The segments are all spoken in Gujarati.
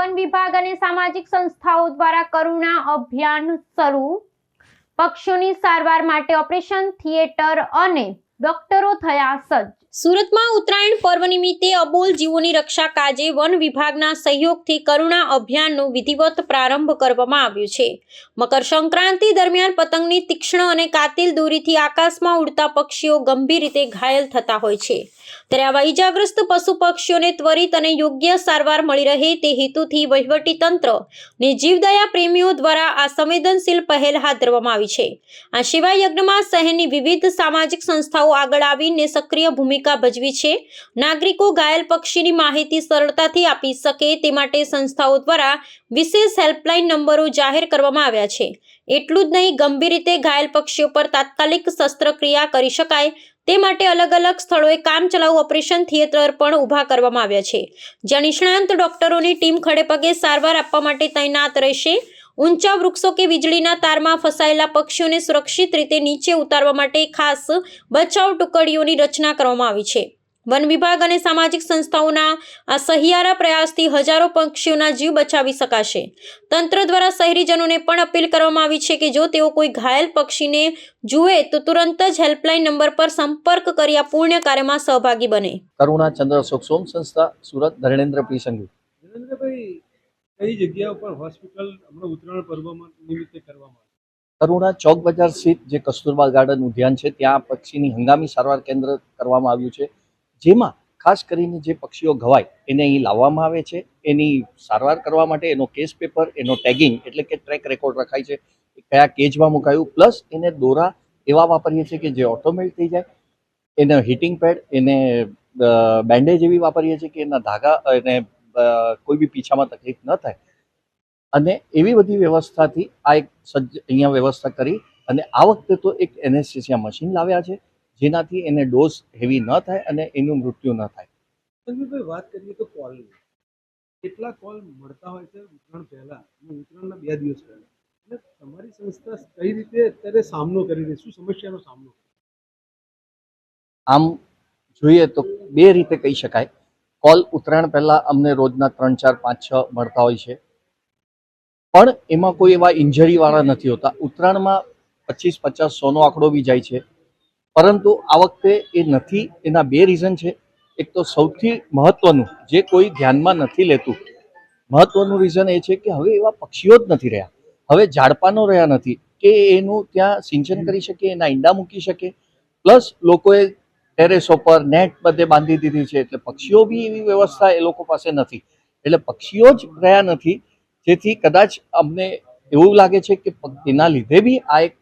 વન વિભાગ અને સામાજિક સંસ્થાઓ દ્વારા કરુણા અભિયાન શરૂ। પક્ષીઓની સારવાર માટે ઓપરેશન થિયેટર અને ડોક્ટરો થયા સજ્જ। સુરતમાં ઉત્તરાયણ પર્વ નિમિત્તે અબોલ જીવોની રક્ષા કાજે વન વિભાગના સહયોગથી કરુણા અભિયાનનો વિધિવત પ્રારંભ કરવામાં આવ્યો છે। મકર સંક્રાંતિ દરમિયાન પતંગની તીક્ષ્ણ અને કાતિલ દોરીથી આકાશમાં ઉડતા પક્ષીઓ ગંભીર રીતે ઘાયલ થતા હોય છે, ત્યારે આવા ઈજાગ્રસ્ત પશુ પક્ષીઓને ત્વરિત અને યોગ્ય સારવાર મળી રહે તે હેતુથી વહીવટી તંત્ર અને જીવદયા પ્રેમીઓ દ્વારા આ સંવેદનશીલ પહેલ હાથ ધરવામાં આવી છે। આ સેવા યજ્ઞમાં શહેરની વિવિધ સામાજિક સંસ્થાઓ આગળ આવીને સક્રિય ભૂમિકા ભજવી છે। નાગરિકો ઘાયલ પક્ષીની માહિતી સરળતાથી આપી શકે તે માટે સંસ્થાઓ દ્વારા વિશેષ હેલ્પલાઇન નંબરો જાહેર કરવામાં આવ્યા છે। એટલું જ નહીં, ગંભીર રીતે ઘાયલ પક્ષીઓ પર તાત્કાલિક શસ્ત્રક્રિયા કરી શકાય તે માટે અલગ અલગ સ્થળોએ કામચલાઉ ઓપરેશન થિયેટર પણ ઊભા કરવામાં આવ્યા છે, જ્યાં નિષ્ણાંત ડોક્ટરોની ટીમ ખડેપગે સારવાર આપવા માટે તૈનાત રહેશે। ઊંચા વૃક્ષો કે વીજળીના તારમાં ફસાયેલા પક્ષીઓને સુરક્ષિત રીતે નીચે ઉતારવા માટે ખાસ બચાવ ટુકડીઓની રચના કરવામાં આવી છે। વન વિભાગ અને સામાજિક સંસ્થાઓના આ સહિયારા પ્રયાસથી હજારો પક્ષીઓના જીવ બચાવી શકાશે। તંત્ર દ્વારા શહેરીજનોને પણ અપીલ કરવામાં આવી છે કે જો તેઓ કોઈ ઘાયલ પક્ષીને જુએ તો તુરંત જ હેલ્પલાઇન નંબર પર સંપર્ક કરી આ પુણ્ય કાર્યમાં સહભાગી બને। કરુણા ચંદ્રશોક સોમ સંસ્થા સુરત ધર્મેન્દ્ર પી સંઘવી। ધર્મેન્દ્રભાઈ, કઈ જગ્યા પર હોસ્પિટલ હમણાં ઉત્તરાયણ પર્વમાં નિમિત્તે કરવામાં કરુણા ચોક બજાર સ્થિત જે કસ્તુરબા ગાર્ડન ઉદ્યાન છે ત્યાં પક્ષીની હંગામી સારવાર કેન્દ્ર કરવામાં આવ્યું છે, જેમાં ખાસ કરીને જે પક્ષીઓ ઘવાય એને અહીં લાવવામાં આવે છે। એની સારવાર કરવા માટે એનો કેસ પેપર, એનો ટેગિંગ એટલે કે ટ્રેક રેકોર્ડ રખાય છે, કયા કેજમાં મુકાયું, પ્લસ એને દોરા એવા વાપરીએ છીએ કે જે ઓટોમેટ થઈ જાય, એને હીટિંગ પેડ, એને બેન્ડેજ એવી વાપરીએ છીએ કે એના ધાગા એને કોઈ બી પીછામાં તકલીફ ન થાય, અને એવી બધી વ્યવસ્થાથી આ એક સજ્જ અહીંયા વ્યવસ્થા કરી અને આ વખતે તો એક એનેસ્થેસિયા મશીન લાવ્યા છે જેનાથી એને ડોઝ હેવી ન થાય અને એનું મૃત્યુ ન થાય। ધર્મેન્દ્રભાઈ, વાત કરીએ તો કોલની કેટલા કોલ મળતા હોય છે ઉત્તરાયણ પહેલા અને ઉત્તરાયણના 2 દિવસ પહેલા, અને તમારી સંસ્થા કઈ રીતે અત્યારે સામનો કરી રહી, શું સમસ્યાનો સામનો? આમ જોઈએ તો બે રીતે કહી શકાય। કોલ ઉત્તરાયણ પહેલા અમને રોજના 3, 4, 5, 6 મળતા હોય છે, પણ એમાં કોઈ એવા ઇન્જરી વાળા નથી હોતા। ઉત્તરાયણમાં 25, 50, 100નો આંકડો બી જાય છે, પરંતુ આ વખતે એ નથી। એના બે રીઝન છે। એક તો સૌથી મહત્વનું જે કોઈ ધ્યાનમાં નથી લેતું, મહત્વનું રીઝન એ છે કે હવે એવા પક્ષીઓ જ નથી રહ્યા, હવે ઝાડપાનો રહ્યા નથી કે એનું ત્યાં સિંચન કરી શકે, એના ઈંડા મૂકી શકે, પ્લસ લોકોએ ટેરેસો પર નેટ બધે બાંધી દીધી છે, એટલે પક્ષીઓ બી એવી વ્યવસ્થા એ લોકો પાસે નથી, એટલે પક્ષીઓ જ રહ્યા નથી, જેથી કદાચ અમને એવું લાગે છે કે એના લીધે બી આ એક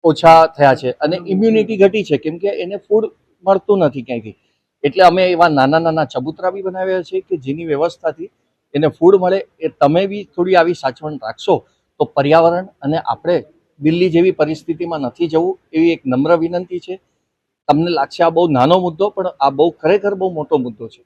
ઓછા થયા છે અને ઇમ્યુનિટી ઘટી છે, કેમ કે એને ફૂડ મળતું નથી ક્યાંયથી। એટલે અમે એવા નાના નાના ચબૂતરા બી બનાવ્યા છે કે જેની વ્યવસ્થાથી એને ફૂડ મળે। એ તમે બી થોડી આવી સાચવણ રાખશો તો પર્યાવરણ અને આપણે દિલ્હી જેવી પરિસ્થિતિમાં નથી જવું, એવી એક નમ્ર વિનંતી છે। તમને લાગશે આ બહુ નાનો મુદ્દો, પણ આ બહુ ખરેખર બહુ મોટો મુદ્દો છે।